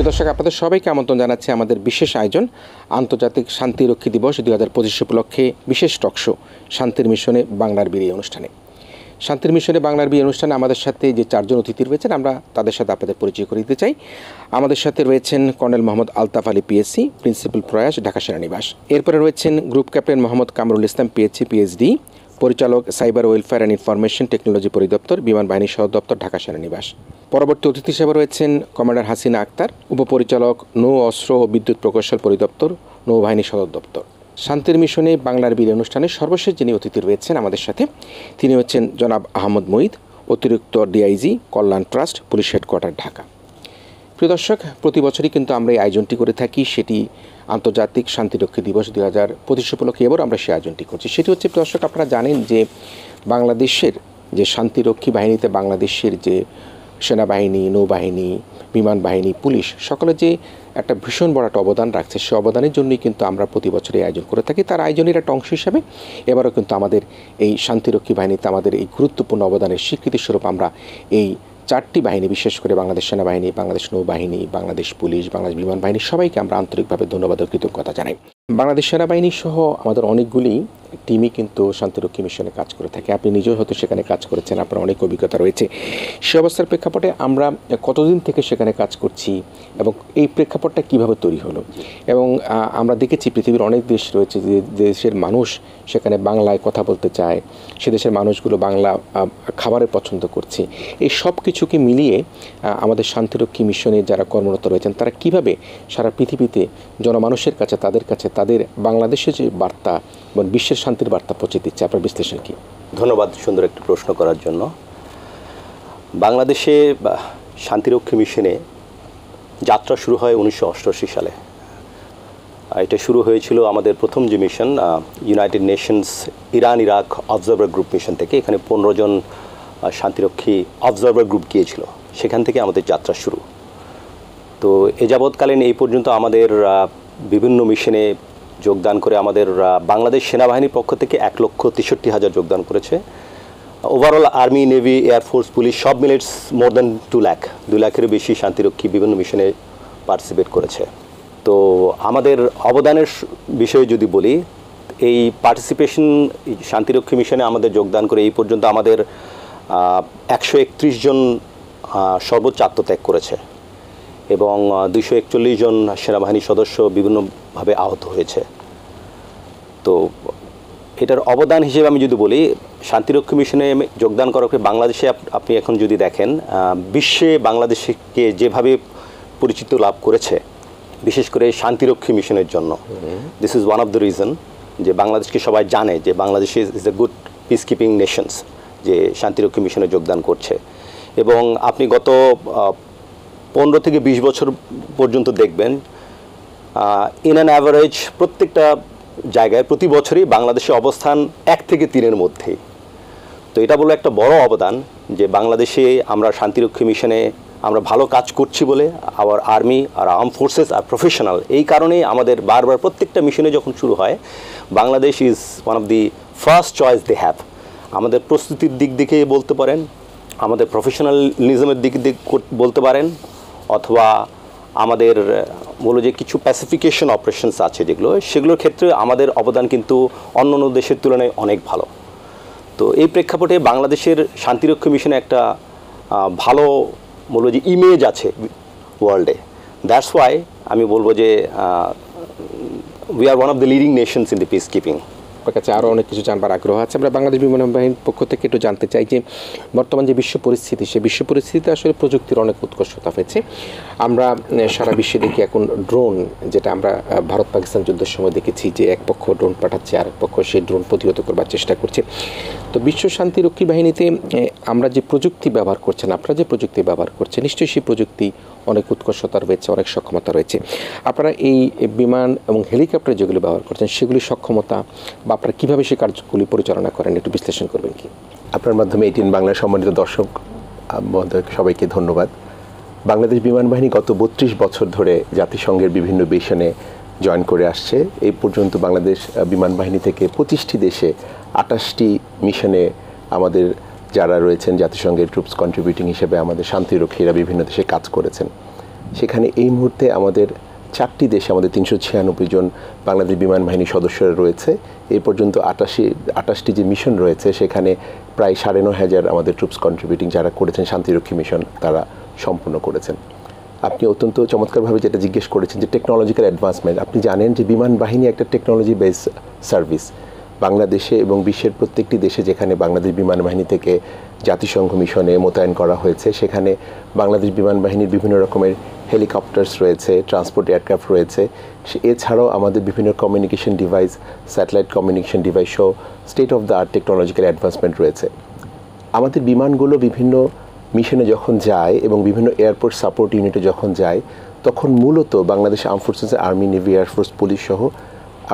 দর্শক, আপনাদের সবাইকে আমন্ত্রণ জানাচ্ছি আমাদের বিশেষ আয়োজন আন্তর্জাতিক শান্তিরক্ষী দিবস 2025 উপলক্ষে বিশেষ টকশো শান্তির মিশনে বাংলার বীর অনুষ্ঠানে। শান্তির মিশনে বাংলার বীর অনুষ্ঠানে আমাদের সাথে যে চারজন অতিথি রয়েছেন, আমরা তাদের সাথে আপনাদের পরিচয় করে দিতে চাই। আমাদের সাথে রয়েছেন colonel Mohammad Altaf Ali PSC, principal Prayas, Dhaka সেনানিবাস। এরপরে রয়েছেন group captain Mohammad Kamrul Islam PHC PhD, পরিচালক cyber welfare and information technology পরিদপ্তর, বিমান বাহিনী সদর দপ্তর, ঢাকা সেনানিবাস। পরবর্তী অতিথি হিসেবে রয়েছেন কমান্ডার হাসিনা আক্তার, উপপরিচালক নৌ অস্ত্র ও বিদ্যুৎ প্রকৌশল পরিদপ্তর, নৌবাহিনী সদর দপ্তর। শান্তির মিশনে বাংলার বীর অনুষ্ঠানে সর্বশেষ যিনি অতিথি রয়েছেন আমাদের সাথে, তিনি হচ্ছেন জনাব আহমদ মঈদ, অতিরিক্ত ডিআইজি, কল্যাণ ট্রাস্ট, পুলিশ হেডকোয়ার্টার, ঢাকা। প্রিয় দর্শক, প্রতি বছরই কিন্তু আমরা এই আয়োজনটি করে থাকি, সেটি আন্তর্জাতিক শান্তিরক্ষী দিবস 2025 উপলক্ষে এবার আমরা সেই আয়োজনটি করছি। সেটি হচ্ছে, দর্শক আপনারা জানেন যে বাংলাদেশের যে শান্তিরক্ষী বাহিনীতে বাংলাদেশের যে সেনাবাহিনী, নৌবাহিনী, বিমান বাহিনী, পুলিশ সকলে যে একটা ভীষণ বড় একটা অবদান রাখছে, সেই অবদানের জন্যই কিন্তু আমরা প্রতি বছরই আয়োজন করে থাকি। তার আয়োজনের একটা অংশ হিসাবে এবারও কিন্তু আমাদের এই শান্তিরক্ষী বাহিনীতে আমাদের এই গুরুত্বপূর্ণ অবদানের স্বীকৃতিস্বরূপ আমরা এই চারটি বাহিনী, বিশেষ করে বাংলাদেশ সেনাবাহিনী, বাংলাদেশ নৌবাহিনী, বাংলাদেশ পুলিশ, বাংলাদেশ বিমান বাহিনী, সবাইকে আমরা আন্তরিকভাবে ধন্যবাদ ও কৃতজ্ঞতা জানাই। বাংলাদেশ সেনাবাহিনী সহ আমাদের অনেকগুলি টিমই কিন্তু শান্তিরক্ষী মিশনে কাজ করে থাকে। আপনি নিজেও হয়তো সেখানে কাজ করেছেন, আপনার অনেক অভিজ্ঞতা রয়েছে। সে অবস্থার প্রেক্ষাপটে আমরা কতদিন থেকে সেখানে কাজ করছি এবং এই প্রেক্ষাপটটা কীভাবে তৈরি হলো, এবং আমরা দেখেছি পৃথিবীর অনেক দেশ রয়েছে যে দেশের মানুষ সেখানে বাংলায় কথা বলতে চায়, সে দেশের মানুষগুলো বাংলা খাবারের পছন্দ করছে। এই সব কিছুকে মিলিয়ে আমাদের শান্তিরক্ষী মিশনে যারা কর্মরত রয়েছেন তারা কিভাবে সারা পৃথিবীতে জনমানুষের কাছে, তাদের কাছে তাদের বাংলাদেশের যে বার্তা এবং বিশ্বের শান্তির বার্তা পৌঁছে দিচ্ছে, আপনার বিশ্লেষণ কি? ধন্যবাদ সুন্দর একটি প্রশ্ন করার জন্য। বাংলাদেশে শান্তিরক্ষী মিশনে যাত্রা শুরু হয় 1988 সালে। এটা শুরু হয়েছিল আমাদের প্রথম যে mission, United Nations Iran Iraq observer group mission থেকে। এখানে 15 জন শান্তিরক্ষী অবজারভার গ্রুপ গিয়েছিল, সেখান থেকে আমাদের যাত্রা শুরু। তো এ যাবৎকালীন এই পর্যন্ত আমাদের বিভিন্ন মিশনে যোগদান করে আমাদের বাংলাদেশ সেনাবাহিনীর পক্ষ থেকে 1,63,000 যোগদান করেছে। Overall army, navy, air force, police সব মিলে মোর দ্যান 2 লাখেরও বেশি শান্তিরক্ষী বিভিন্ন মিশনে পার্টিসিপেট করেছে। তো আমাদের অবদানের বিষয়ে যদি বলি, এই পার্টিসিপেশন শান্তিরক্ষী মিশনে আমাদের যোগদান করে এই পর্যন্ত আমাদের 131 জন সর্বোচ্চ আত্মত্যাগ করেছে এবং 241 জন সেনাবাহিনী সদস্য বিভিন্নভাবে আহত হয়েছে। তো এটার অবদান হিসেবে আমি যদি বলি, শান্তিরক্ষী মিশনে যোগদান করার পরে বাংলাদেশে আপনি এখন যদি দেখেন, বিশ্বে বাংলাদেশকে যেভাবে পরিচিত লাভ করেছে, বিশেষ করে শান্তিরক্ষী মিশনের জন্য, this is one of the reason যে বাংলাদেশকে সবাই জানে যে Bangladesh is a good peace keeping Nations, যে শান্তিরক্ষী মিশনে যোগদান করছে। এবং আপনি গত 15 থেকে 20 বছর পর্যন্ত দেখবেন, ইন অ্যান অ্যাভারেজ প্রত্যেকটা জায়গায় প্রতি বছরই বাংলাদেশের অবস্থান 1 থেকে 3-এর মধ্যেই। তো এটা বলে একটা বড় অবদান যে বাংলাদেশে আমরা শান্তিরক্ষী মিশনে আমরা ভালো কাজ করছি বলে আওয়ার আর্মি আর আর্ম ফোর্সেস আর প্রফেশনাল। এই কারণেই আমাদের বারবার প্রত্যেকটা মিশনে যখন শুরু হয়, Bangladesh is one of the first choice they have. আমাদের প্রস্তুতির দিক থেকে বলতে পারেন, আমাদের প্রফেশনালিজমের দিক দিয়ে বলতে পারেন, অথবা আমাদের বলো যে কিছু প্যাসিফিকেশন অপারেশনস আছে সেগুলোর ক্ষেত্রে আমাদের অবদান কিন্তু অন্য অন্য দেশের তুলনায় অনেক ভালো। তো এই প্রেক্ষাপটে বাংলাদেশের শান্তিরক্ষী মিশনে একটা ভালো বলবো যে ইমেজ আছে ওয়ার্ল্ডে। দ্যাটস ওয়াই আমি বলবো যে we are one of the leading Nations in the peace keeping. আপনার কাছে আরও অনেক কিছু জানবার আগ্রহ আছে। আমরা বাংলাদেশ বিমান বাহিনীর পক্ষ থেকে একটু জানতে চাই যে বর্তমান যে বিশ্ব পরিস্থিতি, সেই বিশ্ব পরিস্থিতিতে আসলে প্রযুক্তির অনেক উৎকর্ষতা হয়েছে। আমরা সারা বিশ্বে দেখি এখন ড্রোন, যেটা আমরা ভারত পাকিস্তান যুদ্ধের সময় দেখেছি যে এক পক্ষ ড্রোন পাঠাচ্ছে, আরেক পক্ষ সেই ড্রোন প্রতিহত করবার চেষ্টা করছে। তো বিশ্ব শান্তিরক্ষী বাহিনীতে আমরা যে প্রযুক্তি ব্যবহার করছেন, আপনারা যে প্রযুক্তি ব্যবহার করছেন, নিশ্চয়ই সেই প্রযুক্তি অনেক উৎকর্ষতা রয়েছে, অনেক সক্ষমতা রয়েছে। আপনারা এই বিমান এবং হেলিকপ্টার যেগুলো ব্যবহার করছেন, সেগুলি সক্ষমতা বা আপনারা কীভাবে সেই কার্যগুলি পরিচালনা করেন, একটু বিশ্লেষণ করবেন কি? আপনার মাধ্যমে 18 বাংলার সম্মানিত দর্শক সবাইকে ধন্যবাদ। বাংলাদেশ বিমান বাহিনী গত 32 বছর ধরে জাতিসংঘের বিভিন্ন মিশনে জয়েন করে আসছে। এই পর্যন্ত বাংলাদেশ বিমান বাহিনী থেকে 25টি দেশে 28টি মিশনে আমাদের যারা রয়েছেন জাতিসংঘের ট্রুপস কন্ট্রিবিউটিং হিসেবে আমাদের শান্তিরক্ষীরা বিভিন্ন দেশে কাজ করেছেন। সেখানে এই মুহূর্তে আমাদের 4টি দেশে আমাদের 396 জন বাংলাদেশ বিমান বাহিনীর সদস্যরা রয়েছে। এই পর্যন্ত 28টি যে মিশন রয়েছে সেখানে প্রায় 9,500 আমাদের ট্রুপস কন্ট্রিবিউটিং যারা করেছেন শান্তিরক্ষী মিশন তারা সম্পূর্ণ করেছেন। আপনি অত্যন্ত চমৎকারভাবে যেটা জিজ্ঞেস করেছেন যে টেকনোলজিক্যাল অ্যাডভান্সমেন্ট, আপনি জানেন যে বিমান বাহিনী একটা টেকনোলজি বেস সার্ভিস। বাংলাদেশে এবং বিশ্বের প্রত্যেকটি দেশে যেখানে বাংলাদেশ বিমান বাহিনী থেকে জাতিসংঘ মিশনে মোতায়েন করা হয়েছে সেখানে বাংলাদেশ বিমান বাহিনীর বিভিন্ন রকমের হেলিকপ্টার্স রয়েছে, ট্রান্সপোর্ট এয়ারক্রাফট রয়েছে। এছাড়াও আমাদের বিভিন্ন communication device, satellite communication device সহ state of the art technological advancement রয়েছে। আমাদের বিমানগুলো বিভিন্ন মিশনে যখন যায় এবং বিভিন্ন এয়ারপোর্ট সাপোর্ট ইউনিটে যখন যায় তখন মূলত Bangladesh arm forces, army, navy, air force, police সহ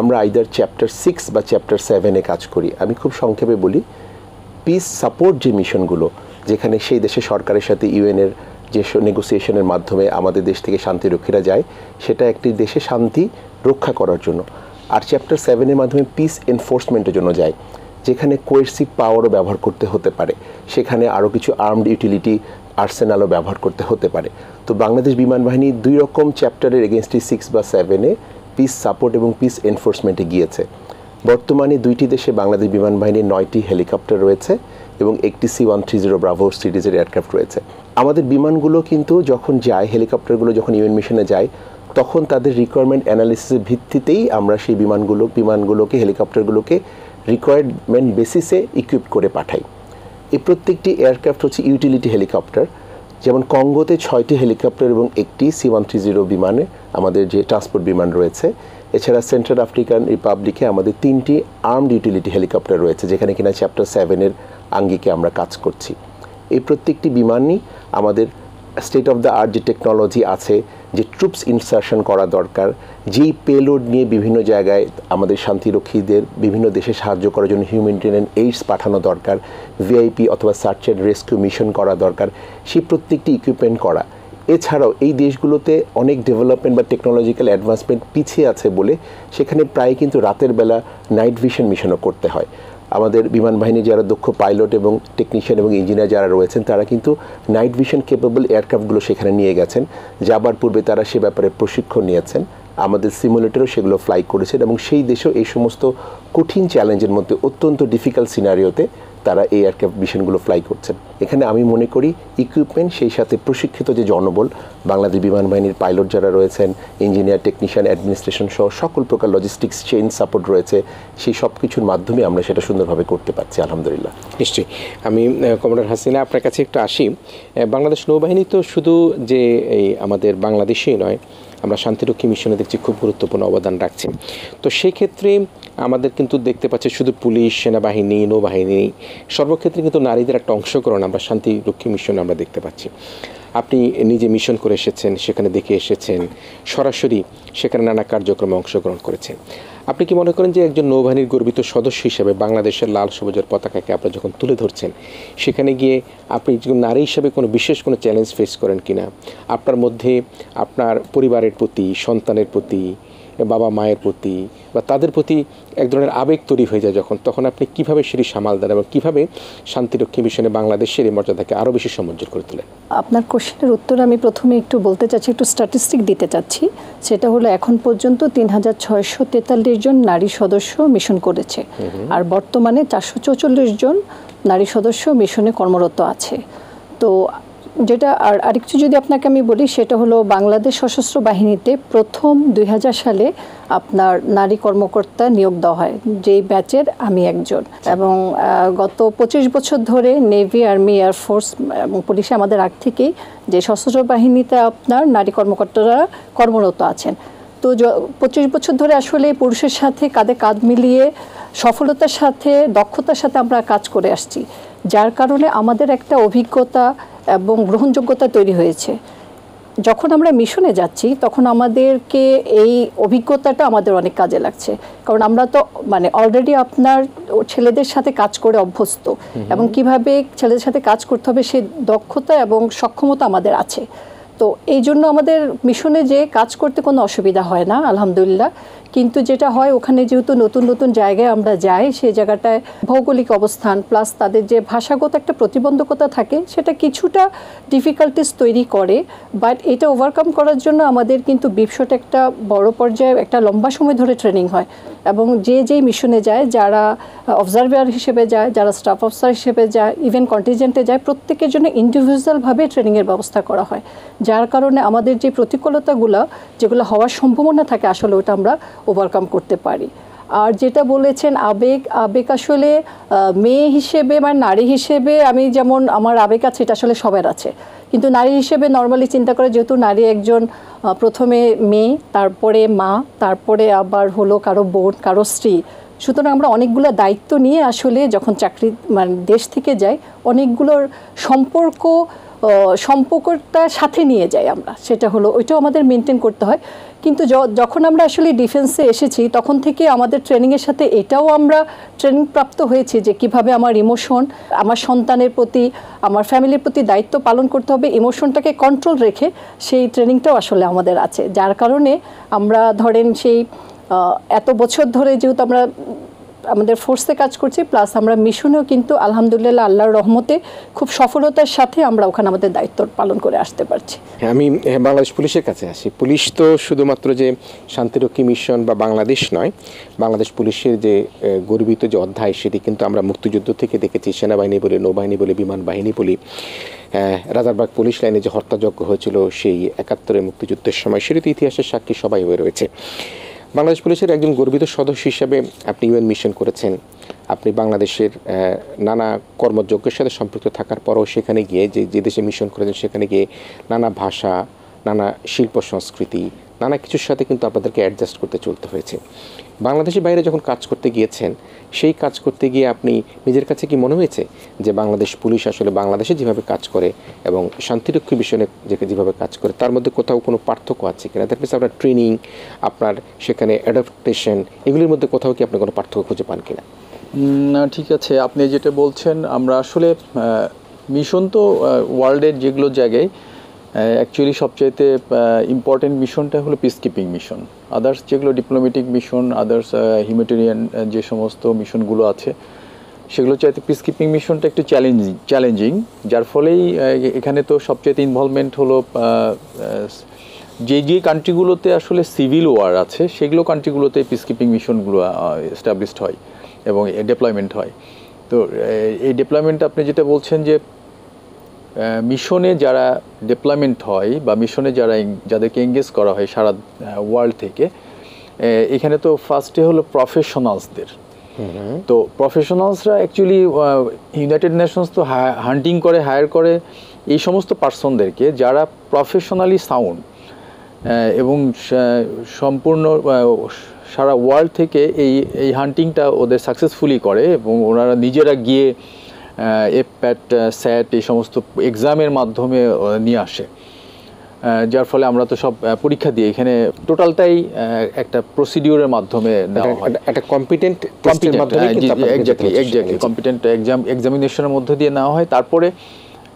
আমরা আইদার চ্যাপ্টার 6 বা চ্যাপ্টার 7-এ কাজ করি। আমি খুব সংক্ষেপে বলি, পিস সাপোর্ট যে মিশনগুলো যেখানে সেই দেশের সরকারের সাথে ইউএনের যে নেগোসিয়েশনের মাধ্যমে আমাদের দেশ থেকে শান্তিরক্ষীরা যায় সেটা একটি দেশে শান্তি রক্ষা করার জন্য। আর চ্যাপ্টার 7-এর মাধ্যমে পিস এনফোর্সমেন্টের জন্য যায়, যেখানে কোয়েরসিভ পাওয়ারও ব্যবহার করতে হতে পারে, সেখানে আরও কিছু আর্মড ইউটিলিটি আর্সেনালও ব্যবহার করতে হতে পারে। তো বাংলাদেশ বিমান বাহিনী 2 রকম চ্যাপ্টারের এগেনস্টে 6 বা 7-এ পিস সাপোর্ট এবং পিস এনফোর্সমেন্টে গিয়েছে। বর্তমানে 2টি দেশে বাংলাদেশ বিমান বাহিনীর 9টি হেলিকপ্টার রয়েছে এবং একটি C-130 ব্রাভো সিরিজের এয়ারক্রাফট রয়েছে। আমাদের বিমানগুলো কিন্তু যখন যায়, হেলিকপ্টারগুলো যখন ইউএন মিশনে যায় তখন তাদের রিকোয়ারমেন্ট অ্যানালিসিসের ভিত্তিতেই আমরা সেই বিমানগুলোকে হেলিকপ্টারগুলোকে রিকোয়ারমেন্ট বেসিসে ইকুইপ করে পাঠাই। এই প্রত্যেকটি এয়ারক্রাফট হচ্ছে ইউটিলিটি হেলিকপ্টার। যেমন কঙ্গোতে 6টি হেলিকপ্টার এবং একটি C-130 বিমানে আমাদের যে ট্রান্সপোর্ট বিমান রয়েছে। এছাড়া সেন্ট্রাল আফ্রিকান রিপাবলিকে আমাদের 3টি আর্মড ইউটিলিটি হেলিকপ্টার রয়েছে যেখানে কিনা চ্যাপ্টার 7-এর আঙ্গিকে আমরা কাজ করছি। এই প্রত্যেকটি বিমানই আমাদের স্টেট অফ দ্য আর্ট যে টেকনোলজি আছে, যে ট্রুপস ইনসারশন করা দরকার, যেই পেলোড নিয়ে বিভিন্ন জায়গায় আমাদের শান্তিরক্ষীদের বিভিন্ন দেশে সাহায্য করার জন্য হিউম্যানিটেরিয়ান এইডস পাঠানো দরকার, ভিআইপি অথবা সার্চ অ্যান্ড রেস্কিউ মিশন করা দরকার, সেই প্রত্যেকটি ইকুইপমেন্ট করা। এছাড়াও এই দেশগুলোতে অনেক ডেভেলপমেন্ট বা টেকনোলজিক্যাল অ্যাডভান্সমেন্ট পিছিয়ে আছে বলে সেখানে প্রায় কিন্তু রাতের বেলা নাইট ভিশন মিশনও করতে হয়। আমাদের বিমান বাহিনীর যারা দক্ষ পাইলট এবং টেকনিশিয়ান এবং ইঞ্জিনিয়ার যারা রয়েছেন তারা কিন্তু নাইট ভিশন কেপেবল এয়ারক্রাফটগুলো সেখানে নিয়ে গেছেন। যাবার পূর্বে তারা সে ব্যাপারে প্রশিক্ষণ নিয়েছেন, আমাদের সিমুলেটরও সেগুলো ফ্লাই করেছেন এবং সেই দেশেও এই সমস্ত কঠিন চ্যালেঞ্জের মধ্যে অত্যন্ত ডিফিকাল্ট সিনারিওতে তারা এই এয়ারক্রাফট মিশনগুলো ফ্লাই করছেন। এখানে আমি মনে করি ইকুইপমেন্ট সেই সাথে প্রশিক্ষিত যে জনবল, বাংলাদেশ বিমান বাহিনীর পাইলট যারা রয়েছেন, ইঞ্জিনিয়ার, টেকনিশিয়ান, অ্যাডমিনিস্ট্রেশন সহ সকল প্রকার লজিস্টিক্স চেইন সাপোর্ট রয়েছে, সেই সব কিছুর মাধ্যমে আমরা সেটা সুন্দরভাবে করতে পারছি আলহামদুলিল্লাহ। নিশ্চয়ই। আমি কমান্ডার হাসিনা আপনার কাছে একটু আসি। বাংলাদেশ নৌবাহিনী তো শুধু যে এই আমাদের বাংলাদেশেই নয়, আমরা শান্তিরক্ষী মিশনে দেখছি খুব গুরুত্বপূর্ণ অবদান রাখছে। তো সেই ক্ষেত্রে আমাদের কিন্তু দেখতে পাচ্ছি শুধু পুলিশ, সেনাবাহিনী, নৌবাহিনী সর্বক্ষেত্রে কিন্তু নারীদের একটা অংশগ্রহণ আমরা শান্তিরক্ষী মিশনে আমরা দেখতে পাচ্ছি। আপনি নিজে মিশন করে এসেছেন, সেখানে দেখে এসেছেন, সরাসরি সেখানে নানা কার্যক্রমে অংশগ্রহণ করেছেন। আপনি কি মনে করেন যে একজন নৌবাহিনীর গর্বিত সদস্য হিসেবে বাংলাদেশের লাল সবুজের পতাকাকে আপনি যখন তুলে ধরছেন সেখানে গিয়ে আপনি নারী হিসেবে কোনো বিশেষ কোনো চ্যালেঞ্জ ফেস করেন কিনা? আপনার মধ্যে আপনার পরিবারের প্রতি, সন্তানের প্রতি, বাবা মায়ের প্রতি বা তাদের প্রতি এক ধরনের আবেগ তৈরি হয়ে যায় যখন, তখন আপনি কীভাবে সেটি সামাল দেন এবং কীভাবে শান্তিরক্ষী মিশনে বাংলাদেশের এই মর্যাদাকে আরও বেশি সমুজ্জ্বল করে তোলেন? আপনার কোশ্চেনের উত্তর আমি প্রথমে একটু বলতে চাচ্ছি, একটু স্ট্যাটিস্টিক দিতে চাচ্ছি। সেটা হলো এখন পর্যন্ত 3643 জন নারী সদস্য মিশন করেছে, আর বর্তমানে 444 জন নারী সদস্য মিশনে কর্মরত আছে। তো যেটা আরেকটু যদি আপনাকে আমি বলি, সেটা হলো বাংলাদেশ সশস্ত্র বাহিনীতে প্রথম 2000 সালে আপনার নারী কর্মকর্তা নিয়োগ দেওয়া হয়, যেই ব্যাচের আমি একজন। এবং গত 25 বছর ধরে নেভি, আর্মি, এয়ারফোর্স এবং পুলিশে আমাদের আগ থেকেই যে সশস্ত্র বাহিনীতে আপনার নারী কর্মকর্তারা কর্মরত আছেন। তো 25 বছর ধরে আসলে পুরুষের সাথে কাঁধে কাঁধ মিলিয়ে সফলতার সাথে, দক্ষতার সাথে আমরা কাজ করে আসছি, যার কারণে আমাদের একটা অভিজ্ঞতা এবং গ্রহণযোগ্যতা তৈরি হয়েছে। যখন আমরা মিশনে যাচ্ছি তখন আমাদেরকে এই অভিজ্ঞতাটা আমাদের অনেক কাজে লাগছে, কারণ আমরা তো অলরেডি আপনার ছেলেদের সাথে কাজ করে অভ্যস্ত এবং কিভাবে ছেলেদের সাথে কাজ করতে হবে সেই দক্ষতা এবং সক্ষমতা আমাদের আছে। তো এই জন্য আমাদের মিশনে যে কাজ করতে কোনো অসুবিধা হয় না আলহামদুলিল্লাহ। কিন্তু যেটা হয় ওখানে যেহেতু নতুন নতুন জায়গায় আমরা যাই, সেই জায়গাটায় ভৌগোলিক অবস্থান প্লাস তাদের যে ভাষাগত একটা প্রতিবন্ধকতা থাকে সেটা কিছুটা ডিফিকাল্টিস তৈরি করে। বাট এটা ওভারকাম করার জন্য আমাদের কিন্তু বিপশোটা একটা বড় পর্যায়ে একটা লম্বা সময় ধরে ট্রেনিং হয়, এবং যেই মিশনে যায়, যারা অবজারভার হিসেবে যায়, যারা স্টাফ অফিসার হিসেবে যায়, ইভেন কন্টিনজেন্টে যায়, প্রত্যেকের জন্য ইন্ডিভিজুয়ালভাবে ট্রেনিংয়ের ব্যবস্থা করা হয়, যার কারণে আমাদের যে প্রতিকূলতাগুলো যেগুলো হওয়ার সম্ভাবনা থাকে আসলে ওটা আমরা ওভারকাম করতে পারি। আর যেটা বলেছেন আবেগ আসলে মেয়ে হিসেবে বা নারী হিসেবে আমি যেমন আমার আবেগ আছে, এটা আসলে সবার আছে, কিন্তু নারী হিসেবে নর্মালি চিন্তা করে যেহেতু নারী একজন প্রথমে মেয়ে, তারপরে মা, তারপরে আবার হলো কারো বোন, কারো স্ত্রী, সুতরাং আমরা অনেকগুলো দায়িত্ব নিয়ে আসলে যখন চাকরি মানে দেশ থেকে যাই অনেকগুলোর সম্পর্কটা সাথে নিয়ে যাই আমরা, সেটা হলো ওইটাও আমাদের মেনটেন করতে হয়। কিন্তু যখন আমরা আসলে ডিফেন্সে এসেছি তখন থেকে আমাদের ট্রেনিংয়ের সাথে এটাও আমরা ট্রেনিং প্রাপ্ত হয়েছি যে কিভাবে আমার ইমোশন, আমার সন্তানের প্রতি, আমার ফ্যামিলির প্রতি দায়িত্ব পালন করতে হবে, ইমোশনটাকে কন্ট্রোল রেখে, সেই ট্রেনিংটাও আসলে আমাদের আছে, যার কারণে আমরা ধরেন সেই এত বছর ধরে যেহেতু আমরা আমাদের ফোর্সে কাজ করছি, প্লাস আমরা মিশনেও কিন্তু আলহামদুলিল্লাহ আল্লাহর রহমতে খুব সফলতার সাথে আমরা ওখানে আমাদের দায়িত্ব পালন করে আসতে পারছি। আমি বাংলাদেশ পুলিশের কাছে আসি। পুলিশ তো শুধুমাত্র যে শান্তিরক্ষী মিশন বা বাংলাদেশ নয়, বাংলাদেশ পুলিশের যে গর্বিত যে অধ্যায় সেটি কিন্তু আমরা মুক্তিযুদ্ধ থেকে দেখেছি। সেনাবাহিনী বলি, নৌবাহিনী বলি, বিমান বাহিনী বলি, রাজারবাগ পুলিশ লাইনে যে হত্যাযজ্ঞ হয়েছিল সেই ৭১ মুক্তিযুদ্ধের সময়, সেটি তো ইতিহাসের সাক্ষী সবাই হয়ে রয়েছে। বাংলাদেশ পুলিশের একজন গর্বিত সদস্য হিসেবে আপনি ইউএন মিশন করেছেন, আপনি বাংলাদেশের নানা কর্মযজ্ঞের সাথে সম্পৃক্ত থাকার পরও সেখানে গিয়ে যে দেশে মিশন করেছেন সেখানে গিয়ে নানা ভাষা, নানা শিল্প সংস্কৃতি, নানা কিছুর সাথে কিন্তু আপনাদেরকে অ্যাডজাস্ট করতে চলতে হয়েছে। বাংলাদেশের বাইরে যখন কাজ করতে গিয়েছেন, সেই কাজ করতে গিয়ে আপনি নিজের কাছে কি মনে হয়েছে যে বাংলাদেশ পুলিশ আসলে বাংলাদেশে যেভাবে কাজ করে এবং শান্তিরক্ষী মিশনে যেভাবে কাজ করে তার মধ্যে কোথাও কোনো পার্থক্য আছে কিনা? দ্যাট মিনস আপনার ট্রেনিং, আপনার সেখানে অ্যাডাপ্টেশন, এগুলির মধ্যে কোথাও কি আপনি কোনো পার্থক্য খুঁজে পান কিনা? না, ঠিক আছে, আপনি যেটা বলছেন, আমরা আসলে মিশন তো ওয়ার্ল্ডের যেগুলো জায়গায় অ্যাকচুয়ালি সবচাইতে ইম্পর্টেন্ট মিশনটা হলো পিস কিপিং মিশন। আদার্স যেগুলো ডিপ্লোম্যাটিক মিশন, আদার্স হিউম্যানিটেরিয়ান যে সমস্ত মিশনগুলো আছে সেগুলো চাইতে পিস কিপিং মিশনটা একটু চ্যালেঞ্জিং, যার ফলেই এখানে তো সবচাইতে ইনভলভমেন্ট হলো যে কান্ট্রিগুলোতে আসলে সিভিল ওয়ার আছে সেগুলো কান্ট্রিগুলোতে পিস কিপিং মিশনগুলো এস্টাবলিশড হয় এবং ডেপ্লয়মেন্ট হয়। তো এই ডেপ্লয়মেন্ট আপনি যেটা বলছেন যে মিশনে যারা ডেপ্লয়মেন্ট হয় বা মিশনে যাদেরকে এঙ্গেজ করা হয় সারা ওয়ার্ল্ড থেকে, এখানে তো ফার্স্টে হলো প্রফেশনালসদের। তো প্রফেশনালসরা অ্যাকচুয়ালি ইউনাইটেড নেশনস তো হান্টিং করে, হায়ার করে এই সমস্ত পার্সনদেরকে যারা প্রফেশনালি সাউন্ড এবং সম্পূর্ণ সারা ওয়ার্ল্ড থেকে এই হান্টিংটা ওদের সাকসেসফুলি করে এবং ওনারা নিজেরা গিয়ে এফপ্যাট, স্যাট এই সমস্ত এক্সামের মাধ্যমে নিয়ে আসে, যার ফলে আমরা তো সব পরীক্ষা দিই। এখানে টোটালটাই একটা প্রসিডিউরের মাধ্যমে নেওয়া হয়, একটা কম্পিটেন্ট এক্সামিনেশনের মধ্য দিয়ে নেওয়া হয়। তারপরে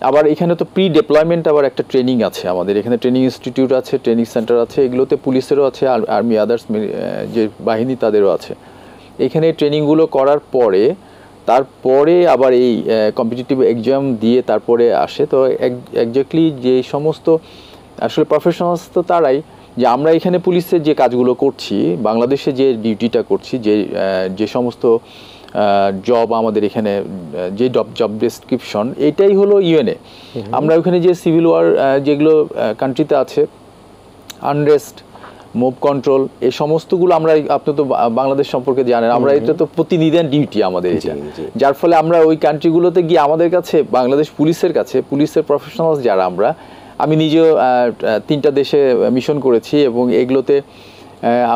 আবার এখানে তো প্রি ডেপ্লয়মেন্ট আবার একটা ট্রেনিং আছে আমাদের এখানে, ট্রেনিং ইনস্টিটিউট আছে, ট্রেনিং সেন্টার আছে, এগুলোতে পুলিশেরও আছে, আর্মি আদার্স যে বাহিনী তাদেরও আছে। এখানে ট্রেনিংগুলো করার পরে তারপরে আবার এই কম্পিটিটিভ এক্সাম দিয়ে তারপরে আসে। তো একজাক্টলি যে সমস্ত আসলে প্রফেশনালস তো তারাই, যে আমরা এখানে পুলিশের যে কাজগুলো করছি, বাংলাদেশে যে ডিউটিটা করছি, যে সমস্ত জব আমাদের এখানে, যে জব ডেসক্রিপশন, এটাই হলো ইউএনএ। আমরা ওখানে যে সিভিল ওয়ার যেগুলো কান্ট্রিতে আছে, আনরেস্ট, মুভ কন্ট্রোল, এই সমস্তগুলো আমরা, আপনি তো বাংলাদেশ সম্পর্কে জানেন, আমরা এটা তো প্রতিনিধিত্ব ডিউটি আমাদের এটা, যার ফলে আমরা ওই কান্ট্রিগুলোতে গিয়ে আমাদের কাছে বাংলাদেশ পুলিশের প্রফেশনালস যারা আমি নিজেও 3টা দেশে মিশন করেছি এবং এগুলোতে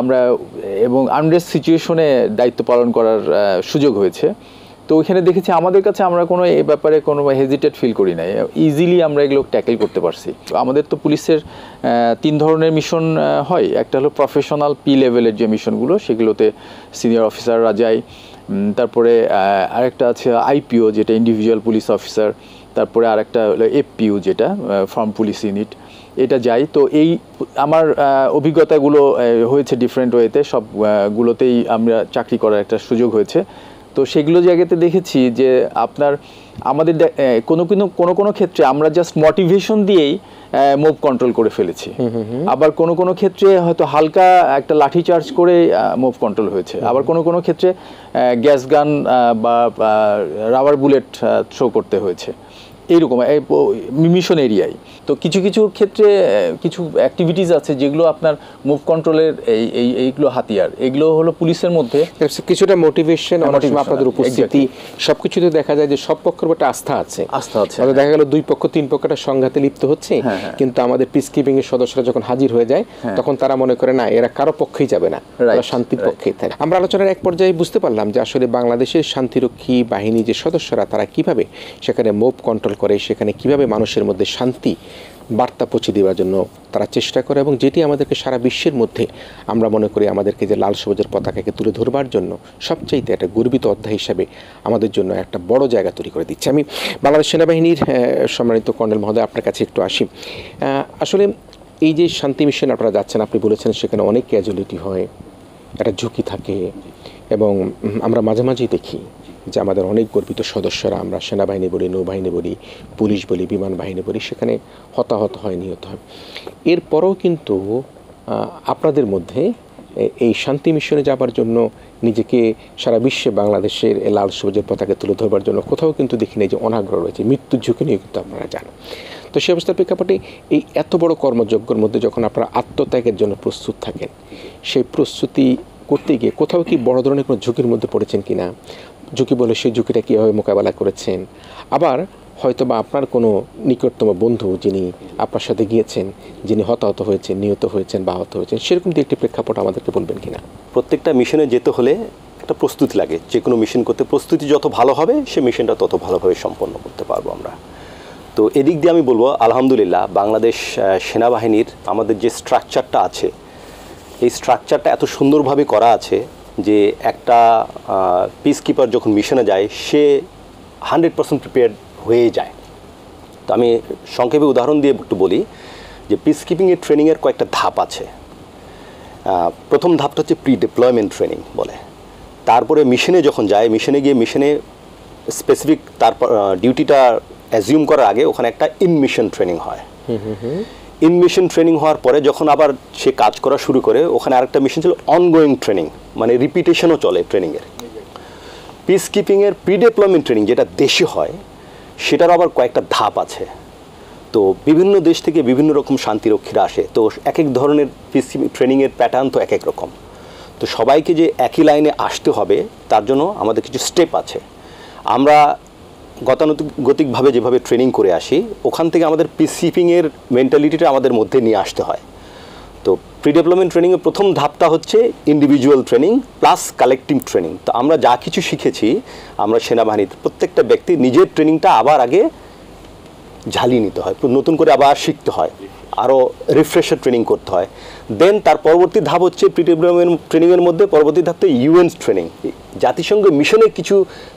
আমরা এবং আনরেস্ট সিচুয়েশনে দায়িত্ব পালন করার সুযোগ হয়েছে। তো ওইখানে দেখেছি আমাদের কাছে আমরা কোনো এই ব্যাপারে কোনো হেজিটেট ফিল করি নাই, ইজিলি আমরা এগুলো ট্যাকেল করতে পারছি। আমাদের তো পুলিশের 3 ধরনের মিশন হয়, একটা হলো প্রফেশনাল পি লেভেলের যে মিশনগুলো, সেগুলোতে সিনিয়র অফিসাররা যায়। তারপরে আরেকটা আছে আইপিও, যেটা ইন্ডিভিজুয়াল পুলিশ অফিসার, তারপরে আরেকটা হলো এফপিইউ, যেটা ফার্ম পুলিশ ইউনিট, এটা যাই। তো এই আমার অভিজ্ঞতাগুলো হয়েছে ডিফারেন্ট ওয়েতে, সবগুলোতেই আমরা চাকরি করার একটা সুযোগ হয়েছে। তো সেগুলো জায়গাতে দেখেছি যে আপনার আমাদের কোনো ক্ষেত্রে আমরা জাস্ট মোটিভেশন দিয়েই মুভ কন্ট্রোল করে ফেলেছি, আবার কোনো ক্ষেত্রে হয়তো হালকা একটা লাঠি চার্জ করে মুভ কন্ট্রোল হয়েছে, আবার কোনো ক্ষেত্রে গ্যাস গান বা রাবার বুলেট থ্রো করতে হয়েছে, এইরকম মিশন এরিয়ায়। তো কিছু ক্ষেত্রে কিছু অ্যাক্টিভিটিস আছে যেগুলো আপনার মুভ কন্ট্রোলের এইগুলো হাতিয়ার, এগুলো হলো পুলিশের মধ্যে কিছুটা মোটিভেশন, অনেক সময় আপনাদের উপস্থিতি, সবকিছুতে দেখা যায় যে সব পক্ষের একটা আস্থা আছে। দেখা গেল দুই পক্ষ তিন পক্ষ একটা সংঘাতে লিপ্ত হচ্ছে, কিন্তু আমাদের পিস কিপিং এর সদস্যরা যখন হাজির হয়ে যায় তখন তারা মনে করে না এরা কারো পক্ষেই যাবে না, তারা শান্তির পক্ষেই থাকে। আমরা আলোচনার এক পর্যায়ে বুঝতে পারলাম যে আসলে বাংলাদেশের শান্তিরক্ষী বাহিনী যে সদস্যরা তারা কিভাবে সেখানে মুভ কন্ট্রোল করে, সেখানে কিভাবে মানুষের মধ্যে শান্তি বার্তা পৌঁছে দেওয়ার জন্য তারা চেষ্টা করে, এবং যেটি আমাদেরকে সারা বিশ্বের মধ্যে আমরা মনে করি আমাদেরকে যে লাল সবুজের পতাকাকে তুলে ধরবার জন্য সবচাইতে একটা গর্বিত অধ্যায় হিসাবে আমাদের জন্য একটা বড় জায়গা তৈরি করে দিচ্ছে। আমি বাংলাদেশ সেনাবাহিনীর সম্মানিত কর্নেল মহোদয় আপনার কাছে একটু আসি। আসলে এই যে শান্তি মিশন আপনারা যাচ্ছেন, আপনি বলেছেন সেখানে অনেক ক্যাজুয়ালিটি হয়, একটা ঝুঁকি থাকে, এবং আমরা মাঝে মাঝেই দেখি যে আমাদের অনেক গর্বিত সদস্যরা, আমরা সেনাবাহিনী বলি, নৌবাহিনী বলি, পুলিশ বলি, বিমান বাহিনী বলি, সেখানে হতাহত হয়, নিহত হয়। এরপরও কিন্তু আপনাদের মধ্যে এই শান্তি মিশনে যাবার জন্য নিজেকে সারা বিশ্বে বাংলাদেশের লাল সবুজের পতাকা তুলে ধরবার জন্য কোথাও কিন্তু দেখি না যে অনাগ্রহ রয়েছে, মৃত্যুর ঝুঁকি নিয়ে কিন্তু আপনারা যান। তো সেই অবস্থার প্রেক্ষাপটে এই এত বড় কর্মযজ্ঞের মধ্যে যখন আপনারা আত্মত্যাগের জন্য প্রস্তুত থাকেন, সেই প্রস্তুতি করতে গিয়ে কোথাও কি বড় ধরনের কোনো ঝুঁকির মধ্যে পড়েছেন কিনা, ঝুঁকি বলে সেই ঝুঁকিটা কীভাবে মোকাবেলা করেছেন, আবার হয়তো বা আপনার কোনো নিকটতম বন্ধু যিনি আপনার সাথে গিয়েছেন, যিনি হতাহত হয়েছেন, নিহত হয়েছেন বা আহত হয়েছেন, সেরকম দিয়ে একটি প্রেক্ষাপট আমাদেরকে বলবেন কিনা। প্রত্যেকটা মিশনে যেতে হলে একটা প্রস্তুতি লাগে, যে কোনো মিশন করতে প্রস্তুতি যত ভালো হবে সে মিশনটা তত ভালোভাবে সম্পন্ন করতে পারবো আমরা। তো এদিক দিয়ে আমি বলবো আলহামদুলিল্লাহ বাংলাদেশ সেনাবাহিনীর আমাদের যে স্ট্রাকচারটা আছে, এই স্ট্রাকচারটা এত সুন্দরভাবে করা আছে যে একটা পিস কিপার যখন মিশনে যায় সে 100% প্রিপেয়ার্ড হয়ে যায়। তো আমি সংক্ষেপে উদাহরণ দিয়ে একটু বলি যে পিস কিপিংয়ের ট্রেনিংয়ের কয়েকটা ধাপ আছে। প্রথম ধাপটা হচ্ছে প্রি ডিপ্লয়মেন্ট ট্রেনিং বলে। তারপরে মিশনে যখন যায়, মিশনে গিয়ে মিশনে স্পেসিফিক তারপর ডিউটিটা অ্যাজিউম করার আগে ওখানে একটা ইন মিশন ট্রেনিং হয়। ইন মিশন ট্রেনিং হওয়ার পরে যখন আবার সে কাজ করা শুরু করে, ওখানে আরেকটা মিশন ছিল অনগোয়িং ট্রেনিং, মানে রিপিটেশনও চলে ট্রেনিংয়ের। পিস কিপিংয়ের প্রি ডিপ্লয়মেন্ট ট্রেনিং যেটা দেশে হয় সেটার আবার কয়েকটা ধাপ আছে। তো বিভিন্ন দেশ থেকে বিভিন্ন রকম শান্তিরক্ষীরা আসে, তো এক এক ধরনের পিস ট্রেনিংয়ের প্যাটার্ন তো এক এক রকম। তো সবাইকে যে একই লাইনে আসতে হবে তার জন্য আমাদের কিছু স্টেপ আছে। আমরা গতানুগতিকভাবে যেভাবে ট্রেনিং করে আসি ওখান থেকে আমাদের পিস কিপিংয়ের মেন্টালিটিটা আমাদের মধ্যে নিয়ে আসতে হয়। তো প্রি ডেভেলপমেন্ট ট্রেনিংয়ের প্রথম ধাপটা হচ্ছে individual training plus collective training. তো আমরা যা কিছু শিখেছি আমরা সেনাবাহিনীতে প্রত্যেকটা ব্যক্তি নিজের ট্রেনিংটা আবার আগে ঝালিয়ে নিতে হয়, নতুন করে আবার শিখতে হয়, আরও রিফ্রেশার ট্রেনিং করতে হয়। দেন তার পরবর্তী ধাপ হচ্ছে প্রি ডেভেলপমেন্ট ট্রেনিংয়ের মধ্যে পরবর্তী ধাপতে ইউএন ট্রেনিং, জাতিসংঘ মিশনের কিছু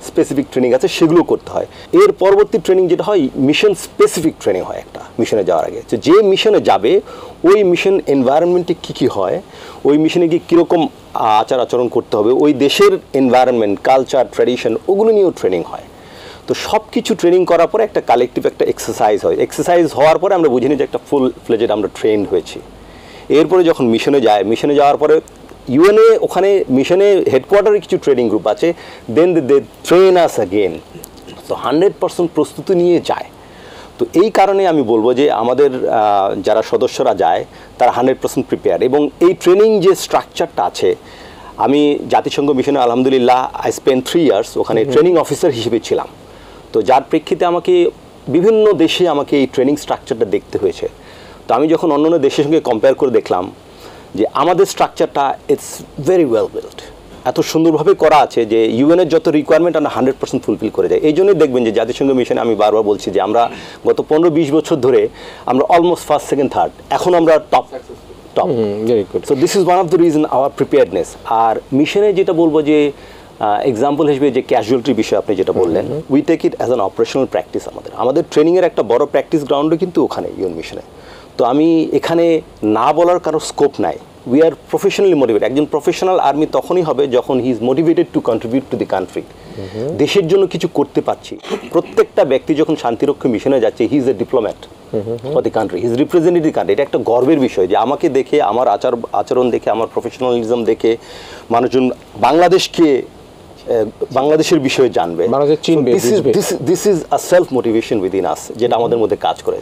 স্পেসিফিক ট্রেনিং আছে সেগুলো করতে হয়। এর পরবর্তী ট্রেনিং যেটা হয় মিশন স্পেসিফিক ট্রেনিং হয় একটা মিশনে যাওয়ার আগে। তো যে মিশনে যাবে ওই মিশন এনভায়রনমেন্টে কী হয়, ওই মিশনে গিয়ে কীরকম আচার আচরণ করতে হবে, ওই দেশের এনভায়রনমেন্ট, কালচার, ট্র্যাডিশন ওগুলো নিয়েও ট্রেনিং হয়। তো সব কিছু ট্রেনিং করার পরে একটা কালেকটিভ একটা এক্সারসাইজ হয়। এক্সারসাইজ হওয়ার পরে আমরা বুঝিনি যে একটা ফুল ফ্লেজেড আমরা ট্রেন্ড হয়েছি। এরপরে যখন মিশনে যায়, মিশনে যাওয়ার পরে ইউএনএ ওখানে মিশনে হেডকোয়ার্টারে কিছু ট্রেনিং গ্রুপ আছে, দেন দে ট্রেন আস অ্যাগেন। তো 100% প্রস্তুতি নিয়ে যায়। তো এই কারণে আমি বলবো যে আমাদের যারা সদস্যরা যায় তারা 100% প্রিপেয়ার। এবং এই ট্রেনিং যে স্ট্রাকচারটা আছে, আমি জাতিসংঘ মিশনে আলহামদুলিল্লাহ আই স্পেন্ড 3 ইয়ার্স ওখানে ট্রেনিং অফিসার হিসেবে ছিলাম। তো যার প্রেক্ষিতে আমাকে বিভিন্ন দেশে আমাকে এই ট্রেনিং স্ট্রাকচারটা দেখতে হয়েছে। তো আমি যখন অন্যান্য দেশের সঙ্গে কম্পেয়ার করে দেখলাম যে আমাদের স্ট্রাকচারটা ইটস ভেরি ওয়েল বিল্ট, এত সুন্দরভাবে করা আছে যে ইউএনের যত রিকোয়ারমেন্ট আমরা 100% ফুলফিল করে যায়। এই জন্যই দেখবেন যে জাতিসংঘ মিশনে আমি বারবার বলছি যে আমরা গত 15-20 বছর ধরে আমরা অলমোস্ট ফার্স্ট, সেকেন্ড, থার্ড, এখন আমরা top. So this is one of the reason our preparedness. আর মিশনে যেটা বলবো যে এক্সাম্পল হিসেবে যে ক্যাজুয়ালিটির বিষয় আপনি যেটা বললেন, we take it as an operational practice. আমাদের ট্রেনিংয়ের একটা বড় প্র্যাকটিস গ্রাউন্ডও কিন্তু ওখানে ইউএন মিশনে। তো আমি এখানে না বলার কারো স্কোপ নাই। We are professionally motivated. একজন প্রফেশনাল আর্মি তখনই হবে যখন he is motivated two contribute to the country. দেশের জন্য কিছু করতে পারছি। প্রত্যেকটা ব্যক্তি যখন শান্তিরক্ষী মিশনে যাচ্ছে, he is a diplomat for the country, he is representative country. এটা একটা গর্বের বিষয় যে আমাকে দেখে, আমার আচরণ দেখে, আমার প্রফেশনালিজম দেখে মানুষজন বাংলাদেশের বিষয়ে জানবে, this is a self motivation within us, যেটা আমাদের মধ্যে কাজ করে।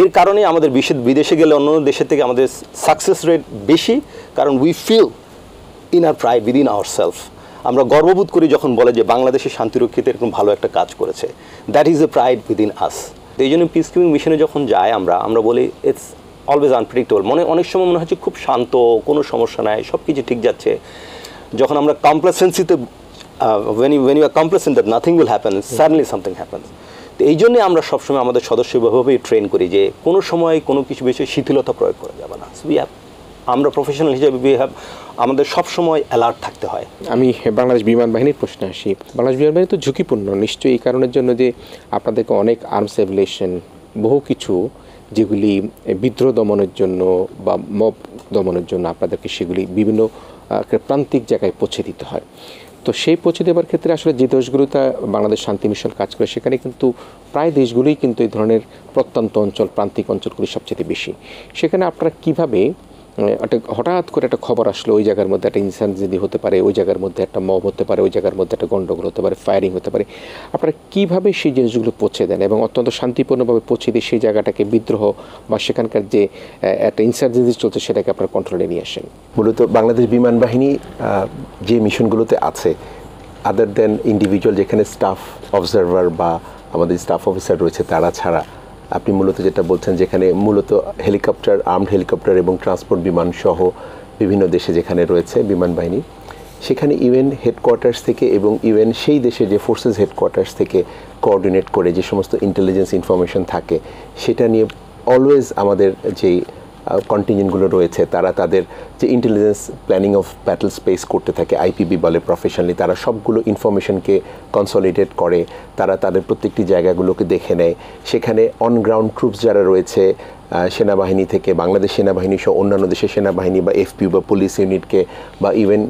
এর কারণে আমাদের বিদেশে গেলে অন্য দেশের থেকে আমাদের সাকসেস রেট বেশি, কারণ we feel inner pride within our self. আমরা গর্ববোধ করি যখন বলে যে বাংলাদেশের শান্তিরক্ষীতে এরকম ভালো একটা কাজ করেছে, that is a pride within us. তো এই জন্য পিস কিপিং মিশনে যখন যাই আমরা বলি ইটস অলওয়েজ আনপ্রেডিক্টেবল। অনেক সময় মনে হচ্ছে খুব শান্ত, কোনো সমস্যা নাই, সব কিছু ঠিক যাচ্ছে। যখন আমরা কমপ্লেসেন্সিতে when you are complacent that nothing will happen, suddenly something happens. তো এই জন্যে আমরা সবসময় আমাদের সদস্যভাবেই ট্রেন করি যে কোনো সময় কোনো কিছু বিষয়ে শিথিলতা প্রয়োগ করা যাবে না। আমরা প্রফেশনাল হিসেবে আমাদের সবসময় অ্যালার্ট থাকতে হয়। আমি বাংলাদেশ বিমান বাহিনীর প্রশ্নে আসি। বাংলাদেশ বিমান বাহিনী তো ঝুঁকিপূর্ণ নিশ্চয়ই, এই কারণের জন্য যে আপনাদেরকে অনেক আর্মস এভিয়েশন, বহু কিছু যেগুলি বিদ্রোহ দমনের জন্য বা মব দমনের জন্য আপনাদেরকে সেগুলি বিভিন্ন প্রান্তিক জায়গায় পৌঁছে দিতে হয়। তো সেই পৌঁছে দেওয়ার ক্ষেত্রে আসলে যে দেশগুলোতে বাংলাদেশ শান্তি মিশন কাজ করে, সেখানে কিন্তু প্রায় দেশগুলোই কিন্তু এই ধরনের প্রত্যন্ত অঞ্চল, প্রান্তিক অঞ্চলগুলি সবচেয়ে বেশি। সেখানে আপনারা কীভাবে একটা হঠাৎ করে একটা খবর আসলো ওই জায়গার মধ্যে একটা ইনসার্জেন্সি হতে পারে, ওই জায়গার মধ্যে একটা মব হতে পারে, ওই জায়গার মধ্যে একটা গণ্ডগোল হতে পারে, ফায়ারিং হতে পারে, আপনারা কীভাবে সেই জিনিসগুলো পৌঁছে দেন এবং অত্যন্ত শান্তিপূর্ণভাবে পৌঁছে দিয়ে সেই জায়গাটাকে বিদ্রোহ বা সেখানকার যে একটা ইনসার্জেন্সি চলছে সেটাকে আপনারা কন্ট্রোলে নিয়ে আসেন? মূলত বাংলাদেশ বিমান বাহিনী যে মিশনগুলোতে আছে, আদার দেন ইন্ডিভিজুয়াল যেখানে স্টাফ অবজারভার বা আমাদের স্টাফ অফিসার রয়েছে তারা ছাড়া, আপনি মূলত যেটা বলছেন যেখানে মূলত হেলিকপ্টার, আর্মড হেলিকপ্টার এবং ট্রান্সপোর্ট বিমান সহ বিভিন্ন দেশে যেখানে রয়েছে বিমান বাহিনী, সেখানে ইউএন হেডকোয়ার্টার্স থেকে এবং ইউএন সেই দেশে যে ফোর্সেস হেডকোয়ার্টার্স থেকে কোঅর্ডিনেট করে যে সমস্ত ইন্টেলিজেন্স ইনফরমেশন থাকে সেটা নিয়ে অলওয়েজ আমাদের যেই কন্টিনজেন্টগুলো রয়েছে তারা তাদের যে intelligence planning of battle space করতে থাকে, আইপিবি বলে প্রফেশনালি, তারা সবগুলো ইনফরমেশনকে কনসলিডেট করে, তারা তাদের প্রত্যেকটি জায়গাগুলোকে দেখে নেয়। সেখানে অনগ্রাউন্ড ট্রুপস যারা রয়েছে সেনাবাহিনী থেকে, বাংলাদেশ সেনাবাহিনী সহ অন্যান্য দেশের সেনাবাহিনী বা এফপিউ বা পুলিশ ইউনিটকে বা ইউএন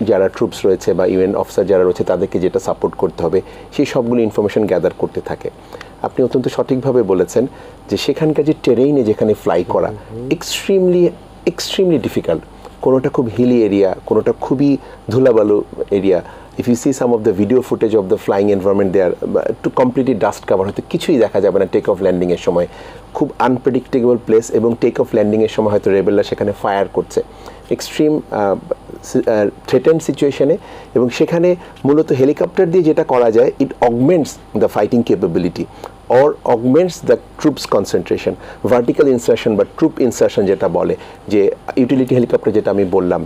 যারা ট্রুপস রয়েছে বা ইউএন অফিসার যারা রয়েছে তাদেরকে যেটা সাপোর্ট করতে হবে সেই সবগুলো ইনফরমেশন গ্যাদার করতে থাকে। আপনি অত্যন্ত সঠিকভাবে বলেছেন যে সেখানকার যে টেরেইনে যেখানে ফ্লাই করা এক্সট্রিমলি ডিফিকাল্ট, কোনোটা খুব হিলি এরিয়া, কোনোটা খুবই ধুলাবালু area. If you see some of the video footage of the flying environment there to completely dust cover, হয়তো কিছুই দেখা যাবে না টেক অফ ল্যান্ডিংয়ের সময়, খুব আনপ্রেডিক্টেবল প্লেস, এবং টেক অফ ল্যান্ডিংয়ের সময় হয়তো রেবেলরা সেখানে ফায়ার করছে এক্সট্রিম থ্রেটেন্ড সিচুয়েশনে, এবং সেখানে মূলত হেলিকপ্টার দিয়ে যেটা করা যায়, it augments the fighting capability or augments the troops concentration, vertical insertion বা ট্রুপ ইনসারশন যেটা বলে, যে ইউটিলিটি হেলিকপ্টার যেটা আমি বললাম,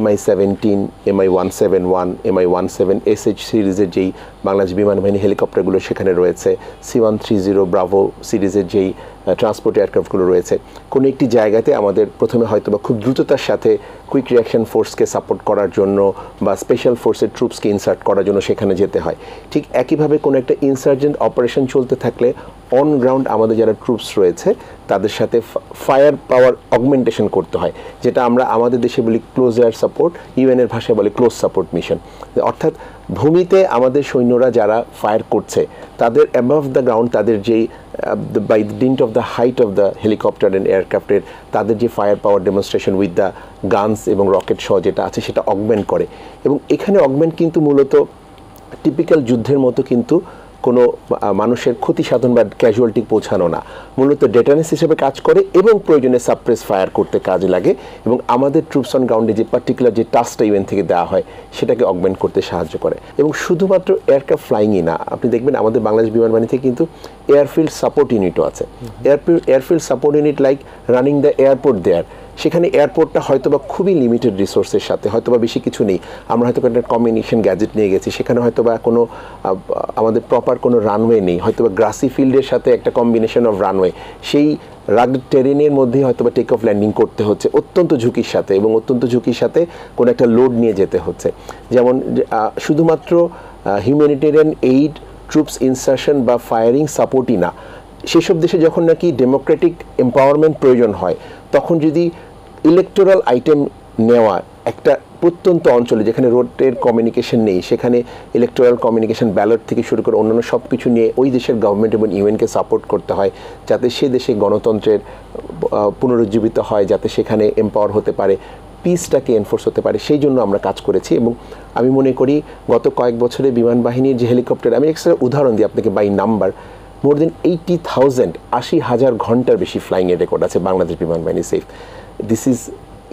MI-17, MI-171, MI-17 SH সিরিজের যেই বাংলাদেশ বিমান বাহিনী হেলিকপ্টারগুলো সেখানে রয়েছে, C-130 ব্রাভো সিরিজের যেই ট্রান্সপোর্ট এয়ারক্রাফটগুলো রয়েছে, কোনো একটি জায়গাতে আমাদের প্রথমে হয়তো বা খুব দ্রুততার সাথে কুইক রিয়াকশন ফোর্সকে সাপোর্ট করার জন্য বা স্পেশাল ফোর্সের ট্রুপসকে ইনসার্ট করার জন্য সেখানে যেতে হয়। ঠিক একইভাবে কোনো একটা ইনসার্জেন্ট অপারেশন চলতে থাকলে অন গ্রাউন্ড আমাদের যারা ট্রুপস রয়েছে তাদের সাথে ফায়ার পাওয়ার অগমেন্টেশন করতে হয়, যেটা আমরা আমাদের দেশে বলি ক্লোজ এয়ার সাপোর্ট, ইউএনের ভাষায় বলে ক্লোজ সাপোর্ট মিশন। অর্থাৎ ভূমিতে আমাদের সৈন্যরা যারা ফায়ার করছে তাদের অ্যাবাভ দ্য গ্রাউন্ড, তাদের যেই by the dint of the height of the helicopter and এয়ারক্রাফটের তাদের যে fire power demonstration with the guns এবং রকেট সহ যেটা আছে সেটা অগমেন্ট করে। এবং এখানে অগমেন্ট কিন্তু মূলত টিপিক্যাল যুদ্ধের মতো কিন্তু কোনো মানুষের ক্ষতি সাধন বা ক্যাজুয়ালিটি পৌঁছানো না, মূলত ডেটানেস হিসেবে কাজ করে এবং প্রয়োজনে সাপ্রেস ফায়ার করতে কাজে লাগে, এবং আমাদের ট্রুপস অন গ্রাউন্ডে যে পার্টিকুলার যে টাস্কটা ইউএন থেকে দেওয়া হয় সেটাকে অগমেন্ট করতে সাহায্য করে। এবং শুধুমাত্র এয়ারক্রাফট ফ্লাইংই না, আপনি দেখবেন আমাদের বাংলাদেশ বিমান বাহিনীতে কিন্তু এয়ারফিল্ড সাপোর্ট ইউনিটও আছে। Airfield support unit like running the airport there, সেখানে এয়ারপোর্টটা হয়তোবা খুবই লিমিটেড রিসোর্সের সাথে, হয়তোবা বেশি কিছু নেই, আমরা হয়তো একটা কমিউনিকেশন গ্যাজেট নিয়ে গেছি, সেখানে হয়তোবা কোনো আমাদের প্রপার কোনো রানওয়ে নেই, হয়তোবা গ্রাসি ফিল্ডের সাথে একটা কম্বিনেশন অফ রানওয়ে, সেই রাগড টেরেনের মধ্যে হয়তোবা টেক অফ ল্যান্ডিং করতে হচ্ছে অত্যন্ত ঝুঁকির সাথে, এবং অত্যন্ত ঝুঁকির সাথে কোনো একটা লোড নিয়ে যেতে হচ্ছে। যেমন শুধুমাত্র হিউম্যানিটেরিয়ান এইড, ট্রুপস ইনসারশন বা ফায়ারিং সাপোর্টই না, সেসব দেশে যখন নাকি ডেমোক্রেটিক এম্পাওয়ারমেন্ট প্রয়োজন হয়, তখন যদি ইলেকটোরাল আইটেম নেওয়া একটা প্রত্যন্ত অঞ্চলে যেখানে রোডের কমিউনিকেশন নেই, সেখানে ইলেকটোরাল কমিউনিকেশন, ব্যালট থেকে শুরু করে অন্যান্য সব কিছু নিয়ে ওই দেশের গভর্নমেন্ট এবং ইউএনকে সাপোর্ট করতে হয়, যাতে সে দেশে গণতন্ত্রের পুনরুজ্জীবিত হয়, যাতে সেখানে এম্পাওয়ার হতে পারে, পিসটাকে এনফোর্স হতে পারে, সেই জন্য আমরা কাজ করেছি। এবং আমি মনে করি গত কয়েক বছরে বিমান বাহিনীর যে হেলিকপ্টার, আমি একটা উদাহরণ দিই আপনাকে বাই নাম্বার, মোর দেন 80,000, 80,000 ঘন্টার বেশি ফ্লাইংয়ের রেকর্ড আছে বাংলাদেশ বিমান বাহিনী safe. This is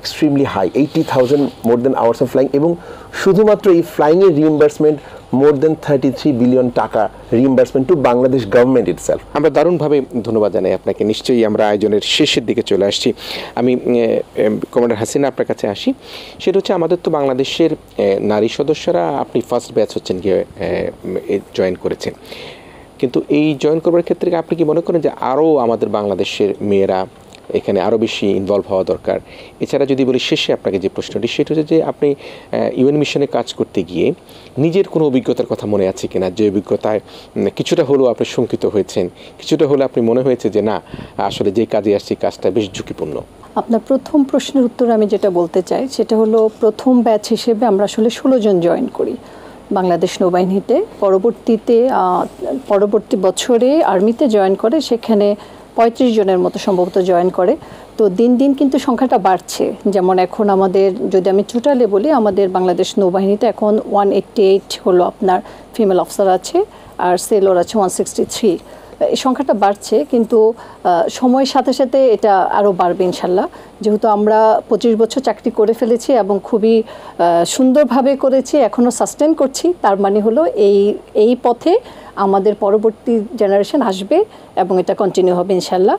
extremely high, 80,000 more than hours of flying, এবং শুধুমাত্র এই ফ্লাইংয়ের reimbursement more than 33 billion taka reimbursement to Bangladesh government itself. আমরা দারুণভাবে ধন্যবাদ জানাই আপনাকে। নিশ্চয়ই আমরা আয়োজনের শেষের দিকে চলে আসছি। আমি কমান্ডার হাসিনা আপনার কাছে আসি। সেটা হচ্ছে আমাদের তো বাংলাদেশের নারী সদস্যরা, আপনি ফার্স্ট ব্যাচ হচ্ছেন গিয়ে জয়েন করেছেন, কিন্তু এই জয়েন করবার ক্ষেত্রে আপনি কি মনে করেন যে আরও আমাদের বাংলাদেশের মেয়েরা এখানে আরও বেশি ইনভলভ হওয়া দরকার? এছাড়া যদি বলি শেষে আপনাকে যে প্রশ্নটি, সেটা হচ্ছে যে আপনি ইউএন মিশনে কাজ করতে গিয়ে নিজের কোনো অভিজ্ঞতার কথা মনে আছে কিনা, যে অভিজ্ঞতায় কিছুটা হলেও আপনি শঙ্কিত হয়েছেন, কিছুটা হলে আপনি মনে হয়েছে যে না আসলে যে কাজে আসছি কাজটা বেশ ঝুঁকিপূর্ণ? আপনার প্রথম প্রশ্নের উত্তর আমি যেটা বলতে চাই সেটা হলো, প্রথম ব্যাচ হিসেবে আমরা আসলে 16 জন জয়েন করি বাংলাদেশ নৌবাহিনীতে। পরবর্তী বছরে আর্মিতে জয়েন করে, সেখানে 35 জনের মতো সম্ভবত জয়েন করে। তো দিন দিন কিন্তু সংখ্যাটা বাড়ছে। যেমন এখন আমাদের, যদি আমি টোটালে বলি, আমাদের বাংলাদেশ নৌবাহিনীতে এখন 188 হলো আপনার ফিমেল অফিসার আছে, আর সেলর আছে 163। এই সংখ্যাটা বাড়ছে, কিন্তু সময়ের সাথে সাথে এটা আরও বাড়বে ইনশাল্লাহ। যেহেতু আমরা 25 বছর চাকরি করে ফেলেছি এবং খুবই সুন্দরভাবে করেছি, এখনও সাস্টেন করছি, তার মানে হলো এই পথে আমাদের পরবর্তী জেনারেশন আসবে এবং এটা কন্টিনিউ হবে ইনশাল্লাহ।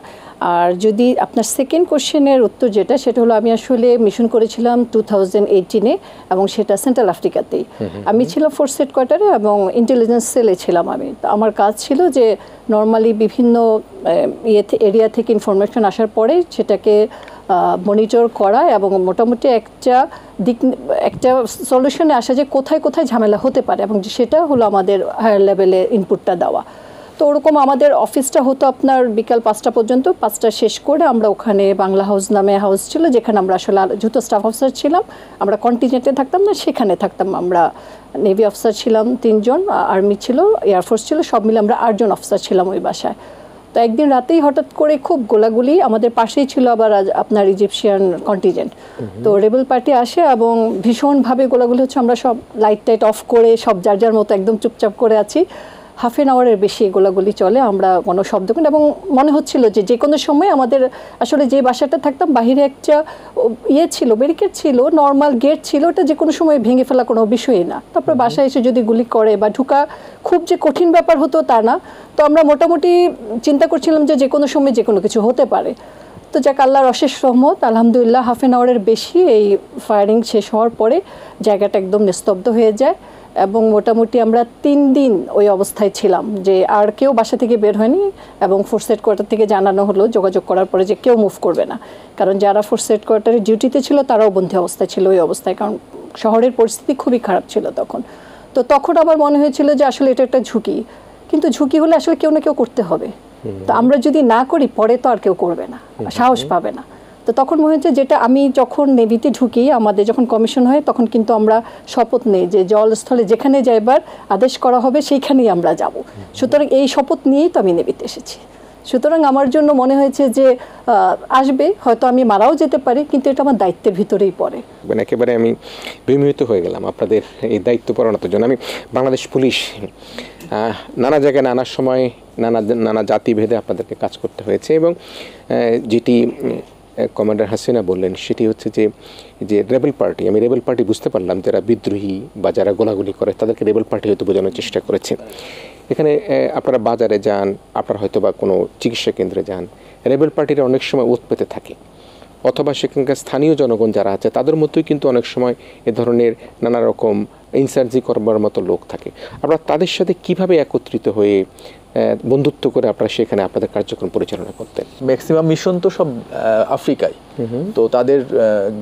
আর যদি আপনার সেকেন্ড কোশ্চেনের উত্তর যেটা, সেটা হলো আমি আসলে মিশন করেছিলাম 2018-এ, এবং সেটা সেন্ট্রাল আফ্রিকাতেই। আমি ছিলাম ফোর্স হেডকোয়ার্টারে এবং ইন্টেলিজেন্স সেলে ছিলাম আমি। তো আমার কাজ ছিল যে নর্মালি বিভিন্ন এরিয়া থেকে ইনফরমেশন আসার পরে সেটাকে মনিটর করা এবং মোটামুটি একটা সলিউশনে আসা যে কোথায় কোথায় ঝামেলা হতে পারে, এবং সেটা হলো আমাদের হায়ার লেভেলে ইনপুটটা দেওয়া। তো ওরকম আমাদের অফিসটা হতো আপনার বিকাল 5টা পর্যন্ত, 5টা শেষ করে আমরা ওখানে বাংলা হাউস নামে হাউস ছিল, যেখানে আমরা আসলে যেহেতু স্টাফ অফিসার ছিলাম, আমরা কন্টিনেন্টে থাকতাম না, সেখানে থাকতাম। আমরা নেভি অফিসার ছিলাম 3 জন, আর্মি ছিল, এয়ারফোর্স ছিল, সব মিলে আমরা 8 জন অফিসার ছিলাম ওই বাসায়। তো একদিন রাতেই হঠাৎ করে খুব গোলাগুলি, আমাদের পাশেই ছিল আবার আপনার ইজিপশিয়ান কন্টিজেন্ট। তো রেবেল পার্টি আসে এবং ভীষণভাবে গোলাগুলি হচ্ছে। আমরা সব লাইট টাইট অফ করে সব যার যার মতো একদম চুপচাপ করে আছি। হাফ অ্যান আওয়ারের বেশি গোলাগুলি চলে, আমরা কোনো শব্দ করি, এবং মনে হচ্ছিল যে কোনো সময় আমাদের আসলে যে বাসাটা থাকতাম বাহিরে একটা ছিল, ব্যারিকেড ছিল, নর্মাল গেট ছিল, ওটা যে কোনো সময় ভেঙে ফেলা কোনো বিষয়ই না। তারপরে বাসায় এসে যদি গুলি করে বা ঢুকা খুব যে কঠিন ব্যাপার হতো তা না। তো আমরা মোটামুটি চিন্তা করছিলাম যে কোনো সময় যে কোনো কিছু হতে পারে। তো যাক, আল্লাহর অশেষ রহমত, আলহামদুলিল্লাহ হাফ অ্যান আওয়ারের বেশি এই ফায়ারিং শেষ হওয়ার পরে জায়গাটা একদম নিস্তব্ধ হয়ে যায়, এবং মোটামুটি আমরা 3 দিন ওই অবস্থায় ছিলাম যে আর কেউ বাসা থেকে বের হয়নি, এবং ফোর্স হেডকোয়ার্টার থেকে জানানো হলো যোগাযোগ করার পরে যে কেউ মুভ করবে না, কারণ যারা ফোর্স হেডকোয়ার্টারে ডিউটিতে ছিল তারাও বন্দী অবস্থায় ছিল ওই অবস্থায়, কারণ শহরের পরিস্থিতি খুবই খারাপ ছিল তখন। তো তখন আবার মনে হয়েছিল যে আসলে এটা একটা ঝুঁকি, কিন্তু ঝুঁকি হলে আসলে কেউ না কেউ করতে হবে। তো আমরা যদি না করি পরে তো আর কেউ করবে না, সাহস পাবে না। তো তখন মনে হচ্ছে, যেটা আমি যখন নেভিতে ঢুকি, আমাদের যখন কমিশন হয়, তখন কিন্তু আমরা শপথ নেই যে জলস্থলে যেখানে যাইবার আদেশ করা হবে সেইখানেই আমরা যাব। সুতরাং এই শপথ নিয়েই তো আমি নেভিতে এসেছি। সুতরাং আমার জন্য মনে হয়েছে যে আসবে, হয়তো আমি মারাও যেতে পারি, কিন্তু এটা আমার দায়িত্বের ভিতরেই পড়ে। মানে একেবারে আমি বিমোহিত হয়ে গেলাম আপনাদের এই দায়িত্ব পরায়ণতার জন্য। আমি বাংলাদেশ পুলিশ নানা জায়গায় নানা সময় নানা জাতিভেদে আপনাদেরকে কাজ করতে হয়েছে, এবং যেটি কমান্ডার হাসিনা বললেন সেটি হচ্ছে যে রেবেল পার্টি, আমি রেবেল পার্টি বুঝতে পারলাম, যারা বিদ্রোহী বা যারা গোলাগুলি করে তাদেরকে রেবেল পার্টি হয়তো বোঝানোর চেষ্টা করেছে। এখানে আপনারা বাজারে যান, আপনারা হয়তো বা কোনো চিকিৎসা কেন্দ্রে যান, রেবেল পার্টিরা অনেক সময় ওত পেতে থাকে। অথবা সেখানকার স্থানীয় জনগণ যারা আছে তাদের মধ্যেই কিন্তু অনেক সময় এ ধরনের নানা রকম ইনসার্জি করবার মতো লোক থাকে। আপনারা তাদের সাথে কিভাবে একত্রিত হয়ে বন্ধুত্ব করে আপনারা সেখানে আপনাদের কার্যক্রম পরিচালনা করতেন? ম্যাক্সিমাম মিশন তো সব আফ্রিকায়, তো তাদের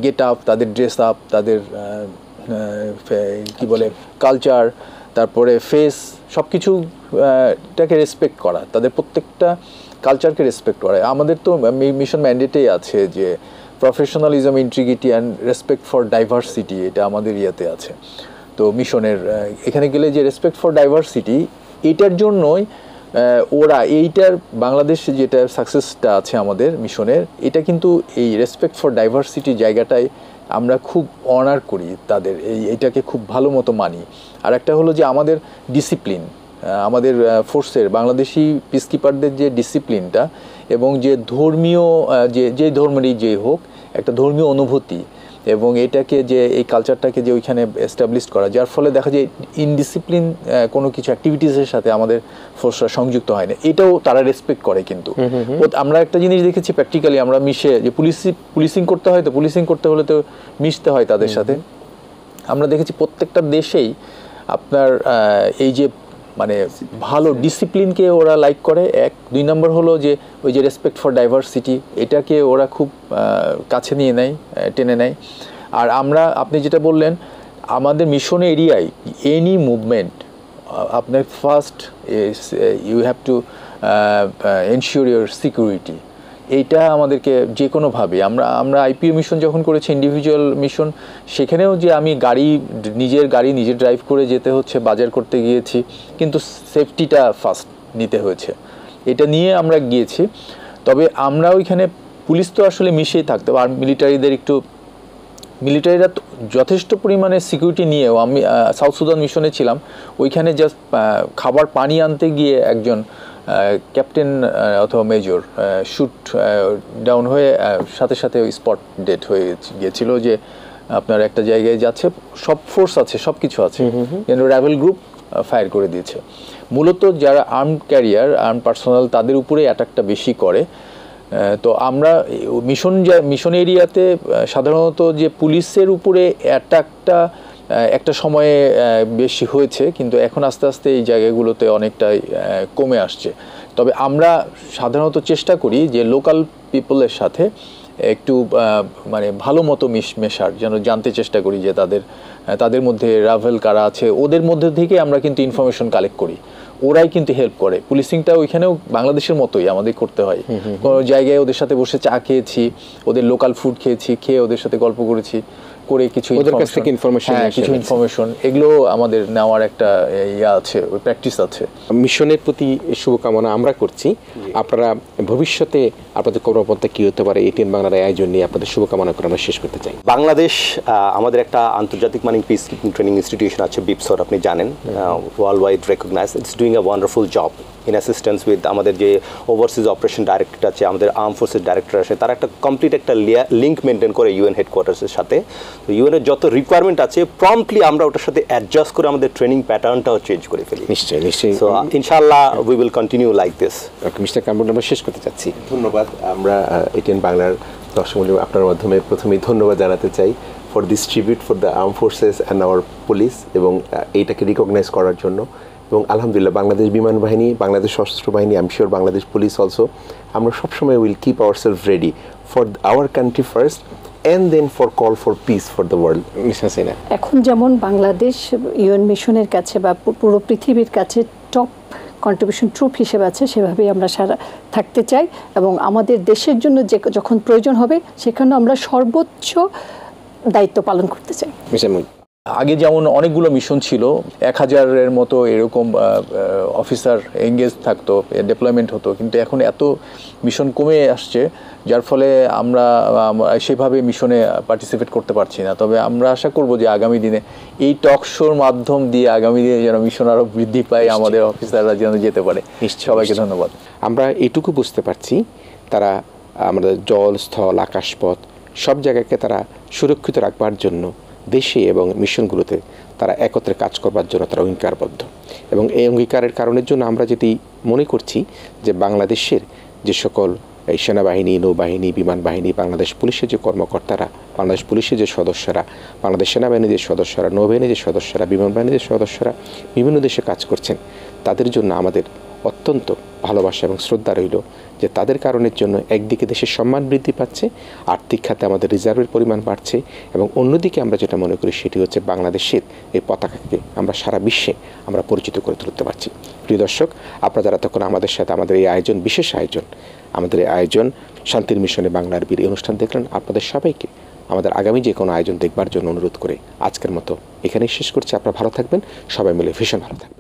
গেট আপ, তাদের ড্রেস আপ, তাদের কি বলে কালচার, তারপরে ফেস, সব কিছুটাকে রেসপেক্ট করা, তাদের প্রত্যেকটা কালচারকে রেসপেক্ট করা। আমাদের তো মিশন ম্যান্ডেটেই আছে যে professionalism, integrity and respect for diversity, এটা আমাদের ইয়েতে আছে। তো মিশনের এখানে গেলে যে রেসপেক্ট ফর ডাইভার্সিটি, এটার জন্যই ওরা এইটার বাংলাদেশে যেটা সাকসেসটা আছে আমাদের মিশনের, এটা কিন্তু এই রেসপেক্ট ফর ডাইভার্সিটি জায়গাটায় আমরা খুব অনার করি তাদের, এইটাকে খুব ভালো মতো মানি। আর একটা হলো যে আমাদের ডিসিপ্লিন, আমাদের ফোর্সের বাংলাদেশি পিসকিপারদের যে ডিসিপ্লিনটা এবং যে ধর্মীয় যে ধর্মেরই যে হোক একটা ধর্মীয় অনুভূতি, এবং এটাকে যে এই কালচারটাকে যে ওইখানে এস্টাবলিশ করা, যার ফলে দেখা যায় ইনডিসিপ্লিন কোনো কিছু অ্যাক্টিভিটিসের সাথে আমাদের ফোর্সরা সংযুক্ত হয় না, এটাও তারা রেসপেক্ট করে। কিন্তু আমরা একটা জিনিস দেখেছি প্র্যাকটিক্যালি, আমরা মিশে যে পুলিশিং করতে হয়, তো পুলিশিং করতে হলে তো মিশতে হয় তাদের সাথে। আমরা দেখেছি প্রত্যেকটা দেশেই আপনার এই যে মানে ভালো ডিসিপ্লিনকে ওরা লাইক করে, এক। 2 নম্বর হলো যে ওই যে রেসপেক্ট ফর ডাইভার্সিটি, এটাকে ওরা খুব কাছে নিয়ে নেয়, টেনে নেয়। আর আমরা, আপনি যেটা বললেন, আমাদের মিশন এরিয়ায় এনি মুভমেন্ট আপনার first you have to ensure your security. এইটা আমাদেরকে যে কোনোভাবে, আমরা আইপিও মিশন যখন করেছি, ইন্ডিভিজুয়াল মিশন, সেখানেও যে আমি নিজের গাড়ি নিজে ড্রাইভ করে যেতে হচ্ছে, বাজার করতে গিয়েছি, কিন্তু সেফটিটা ফার্স্ট নিতে হয়েছে, এটা নিয়ে আমরা গিয়েছি। তবে আমরা ওইখানে পুলিশ তো আসলে মিশেই থাকতে, আর মিলিটারিরা যথেষ্ট পরিমাণে সিকিউরিটি নিয়েও, আমি সাউথ সুদান মিশনে ছিলাম, ওইখানে জাস্ট খাবার পানি আনতে গিয়ে একজন ক্যাপ্টেন অথবা মেজর শুট ডাউন হয়ে সাথে সাথে স্পট ডেড হয়ে গিয়েছিল। যে আপনার একটা জায়গায় যাচ্ছে, সব ফোর্স আছে, সব কিছু আছে, কিন্তু র্যাবেল গ্রুপ ফায়ার করে দিয়েছে। মূলত যারা আর্মড পার্সোনাল, তাদের উপরে অ্যাটাকটা বেশি করে। তো আমরা মিশন এরিয়াতে সাধারণত যে পুলিশের উপরে অ্যাটাকটা একটা সময়ে বেশি হয়েছে, কিন্তু এখন আস্তে আস্তে এই জায়গাগুলোতে অনেকটাই কমে আসছে। তবে আমরা সাধারণত চেষ্টা করি যে লোকাল পিপলের সাথে একটু মানে ভালো মতো মেশার, যেন জানতে চেষ্টা করি যে তাদের মধ্যে রাভেল কারা আছে, ওদের মধ্যে থেকে আমরা কিন্তু ইনফরমেশন কালেক্ট করি, ওরাই কিন্তু হেল্প করে। পুলিশিংটা ওইখানেও বাংলাদেশের মতোই আমাদের করতে হয়। কোনো জায়গায় ওদের সাথে বসে চা খেয়েছি, ওদের লোকাল ফুড খেয়েছি, খেয়ে ওদের সাথে গল্প করেছি, করে কিছু ইনফরমেশন, এগুলো আমাদের নেওয়ার একটা আছে, ওই প্র্যাকটিস আছে। মিশনের প্রতি শুভকামনা আমরা করছি। আপনারা ভবিষ্যতে আপনাদের কর্মপন্থা কি হতে পারে, এটিএন বাংলার আয়োজন নিয়ে আপনাদের শুভকামনা করে আমরা শেষ করতে চাই। বাংলাদেশ আমাদের একটা আন্তর্জাতিক মানের পিস কিপিং ট্রেনিং ইনস্টিটিউশন আছে, বিপসর, আপনি জানেন, world wide recognise. It's doing a wonderful job in assistance with আমাদের যে ওভারসিজ অপারেশন ডাইরেক্টর আছে, আমাদের আর্ম ফোর্সের ডাইরেক্টর আছে, তারা একটা কমপ্লিট একটা লিঙ্ক মেনটেন করে ইউএন হেডকোয়ার্টার্সের সাথে। তো ইউএনের যত রিকোয়ারমেন্ট আছে প্রম্পটলি আমরা ওটার সাথে অ্যাডজাস্ট করে আমাদের ট্রেনিং প্যাটার্নটাও চেঞ্জ করে ফেলি। নিশ্চয়ই। সো ইনশাআল্লাহ we will continue like this. Mister Kamrul, আমরা শেষ করতে চাচ্ছি। ধন্যবাদ। আমরা এটিএন বাংলার দর্শক আপনার মাধ্যমে প্রথমেই ধন্যবাদ জানাতে চাই for this tribute for the arm forces and our police, এবং এইটাকে রিকগনাইজ করার জন্য। এবং আলহামদুলিল্লাহ, বাংলাদেশ বিমান বাহিনী, বাংলাদেশ সশস্ত্র বাহিনী, I am sure Bangladesh police also, আমরা সবসময় will keep our self ready for our country first and then for call for peace for the world. এখন যেমন বাংলাদেশ ইউএন মিশনের কাছে বা পুরো পৃথিবীর কাছে টপ কন্ট্রিবিউশন ট্রুপ হিসেবে আছে, সেভাবেই আমরা সারা থাকতে চাই, এবং আমাদের দেশের জন্য যখন প্রয়োজন হবে সেখানে আমরা সর্বোচ্চ দায়িত্ব পালন করতে চাই। আগে যেমন অনেকগুলো মিশন ছিল, 1000-এর মতো এরকম অফিসার এঙ্গেজ থাকতো, ডেপ্লয়মেন্ট হতো, কিন্তু এখন এত মিশন কমে আসছে, যার ফলে আমরা সেভাবে মিশনে পার্টিসিপেট করতে পারছি না। তবে আমরা আশা করব যে আগামী দিনে এই টক শোর মাধ্যম দিয়ে আগামী দিনে যেন মিশন আরও বৃদ্ধি পায়, আমাদের অফিসাররা যেন যেতে পারে। সবাইকে ধন্যবাদ। আমরা এটুকু বুঝতে পারছি, তারা আমাদের জল, স্থল, আকাশপথ সব জায়গাকে তারা সুরক্ষিত রাখবার জন্য দেশে এবং মিশনগুলোতে তারা একত্রে কাজ করবার জন্য তারা অঙ্গীকারবদ্ধ, এবং এই অঙ্গীকারের কারণের জন্য আমরা যদি মনে করছি যে বাংলাদেশের যে সকল এই সেনাবাহিনী, নৌবাহিনী, বিমান বাহিনী, বাংলাদেশ পুলিশের যে কর্মকর্তারা, বাংলাদেশ পুলিশের যে সদস্যরা, বাংলাদেশ সেনাবাহিনীর যে সদস্যরা, নৌবাহিনীর যে সদস্যরা, বিমান বাহিনীর যে সদস্যরা বিভিন্ন দেশে কাজ করছেন, তাদের জন্য আমাদের অত্যন্ত ভালোবাসা এবং শ্রদ্ধা রইল যে তাদের কারণের জন্য একদিকে দেশের সম্মান বৃদ্ধি পাচ্ছে, আর্থিক খাতে আমাদের রিজার্ভের পরিমাণ বাড়ছে, এবং অন্যদিকে আমরা যেটা মনে করি সেটি হচ্ছে বাংলাদেশের এই পতাকাকে আমরা সারা বিশ্বে আমরা পরিচিত করে তুলতে পারছি। প্রিয় দর্শক, আপনারা যারা তখন আমাদের সাথে আমাদের এই আয়োজন, বিশেষ আয়োজন, আমাদের এই আয়োজন শান্তির মিশনে বাংলার বীর এই অনুষ্ঠান দেখলেন, আপনাদের সবাইকে আমাদের আগামী যে কোনো আয়োজন দেখবার জন্য অনুরোধ করে আজকের মতো এখানেই শেষ করছি। আপনারা ভালো থাকবেন, সবাই মিলে ভীষণ ভালো থাকবেন।